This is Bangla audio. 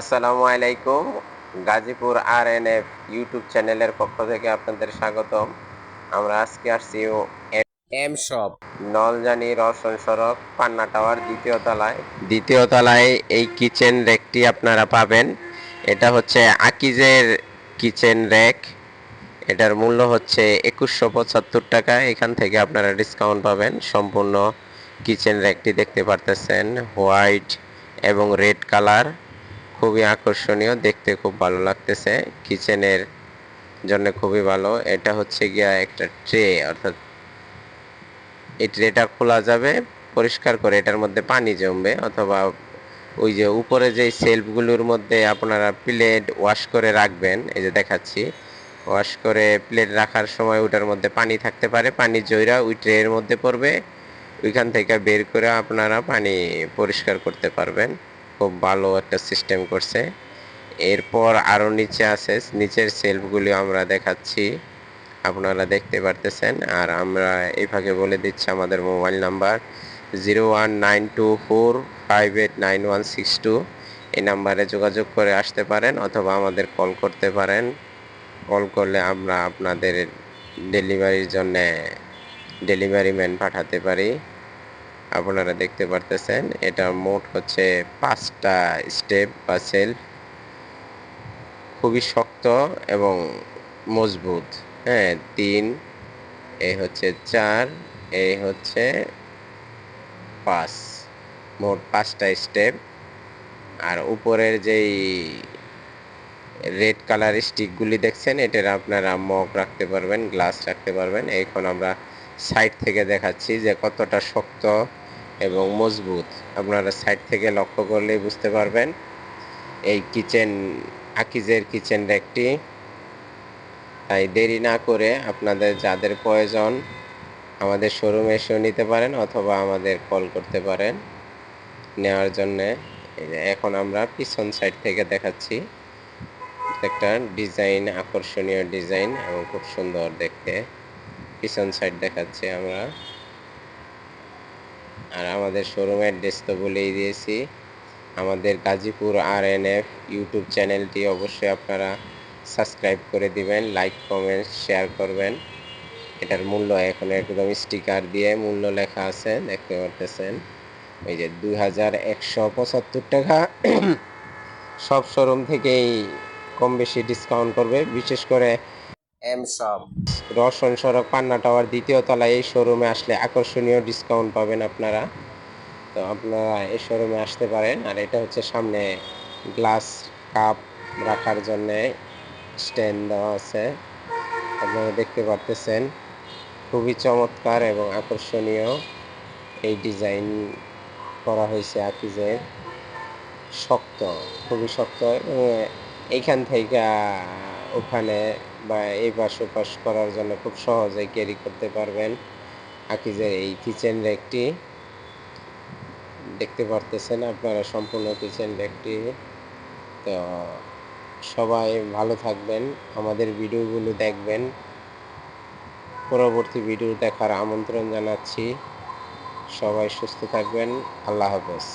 আসসালামু আলাইকুম। গাজীপুর আরএনএফ ইউটিউব চ্যানেলের পক্ষ থেকে আপনাদের স্বাগতম। আমরা আজকে আসছি এম শপ, নলজানি রওশন সড়ক, পান্না টাওয়ার, দ্বিতীয় তলায় এই কিচেন র্যাকটি আপনারা পাবেন। এটা হচ্ছে আকিজের কিচেন র্যাক। এটার মূল্য হচ্ছে 2175 টাকা। এখান থেকে আপনারা ডিসকাউন্ট পাবেন। সম্পূর্ণ কিচেন র্যাকটি দেখতে পারতেছেন, হোয়াইট এবং রেড কালার, খুবই আকর্ষণীয়, দেখতে খুব ভালো লাগতেছে। কিচেনের জন্য খুবই ভালো। এটা হচ্ছে গিয়া একটা ট্রে, অর্থাৎ এই ট্রেটা খোলা যাবে, পরিষ্কার করে এটার মধ্যে পানি জমবে, অথবা ওই যে উপরে যে সেলফগুলোর মধ্যে আপনারা প্লেট ওয়াশ করে রাখবেন, এই যে দেখাচ্ছি, ওয়াশ করে প্লেট রাখার সময় ওটার মধ্যে পানি থাকতে পারে, পানি জইরা ওই ট্রের মধ্যে পড়বে, ওইখান থেকে বের করে আপনারা পানি পরিষ্কার করতে পারবেন। খুব ভালো একটা সিস্টেম করছে। এরপর আরও নিচে আছে, নিচের সেলফগুলি আমরা দেখাচ্ছি, আপনারা দেখতে পারতেছেন। আর আমরা এই ফাঁকে বলে দিচ্ছি আমাদের মোবাইল নাম্বার 019245896162। এই নাম্বারে যোগাযোগ করে আসতে পারেন, অথবা আমাদের কল করতে পারেন। কল করলে আমরা আপনাদের ডেলিভারির জন্যে ডেলিভারি ম্যান পাঠাতে পারি। আপনারা দেখতে পারতেছেন এটা মোট হচ্ছে 5টা স্টেপ বা সেলফ, খুবই শক্ত এবং মজবুত। হ্যাঁ, 3, এই হচ্ছে 4, এই হচ্ছে 5, মোট 5টা স্টেপ। আর উপরের যেই রেড কালার স্টিকগুলি দেখছেন, এটার আপনারা মগ রাখতে পারবেন, গ্লাস রাখতে পারবেন। এখন আমরা সাইড থেকে দেখাচ্ছি যে কতটা শক্ত এবং মজবুত। আপনারা সাইড থেকে লক্ষ্য করলেই বুঝতে পারবেন। এই আকিজের কিচেন র্যাকটি, তাই দেরি না করে আপনাদের যাদের প্রয়োজন আমাদের শোরুমে এসেও নিতে পারেন, অথবা আমাদের কল করতে পারেন নেওয়ার জন্যে। এখন আমরা পিছন সাইড থেকে দেখাচ্ছি, একটা ডিজাইন, আকর্ষণীয় ডিজাইন এবং খুব সুন্দর দেখতে। পিছন সাইড দেখাচ্ছি আমরা। আর আমাদের শোরুমের অ্যাড্রেস তো বলেই দিয়েছি। আমাদের গাজীপুর আরএনএফ ইউটিউব চ্যানেলটি অবশ্যই আপনারা সাবস্ক্রাইব করে দিবেন, লাইক কমেন্ট শেয়ার করবেন। এটার মূল্য এখন একদম স্টিকার দিয়ে মূল্য লেখা আছে, দেখতে পারতেছেন। ওই যে 2175 টাকা। সব শোরুম থেকেই কম বেশি ডিসকাউন্ট করবে, বিশেষ করে এম শপ, রওশন সড়ক, পান্না টাওয়ার, দ্বিতীয় তলায় এই শোরুমে আসলে আকর্ষণীয় ডিসকাউন্ট পাবেন আপনারা। তো আপনারা এই শোরুমে আসতে পারেন। আর এটা হচ্ছে সামনে গ্লাস কাপ রাখার জন্যে স্ট্যান্ড দেওয়া আছে, আপনারা দেখতে পারতেছেন। খুবই চমৎকার এবং আকর্ষণীয় এই ডিজাইন করা হয়েছে আকিজের। শক্ত, খুবই শক্ত, এবং এইখান থেকে ওখানে বা এই পাশ ওপাশ করার জন্য খুব সহজেই ক্যারি করতে পারবেন। আকিজের এই কিচেন র্যাকটি দেখতে পারতেছেন আপনারা, সম্পূর্ণ কিচেন র্যাকটি। তো সবাই ভালো থাকবেন, আমাদের ভিডিওগুলো দেখবেন। পরবর্তী ভিডিও দেখার আমন্ত্রণ জানাচ্ছি। সবাই সুস্থ থাকবেন। আল্লাহ হাফেজ।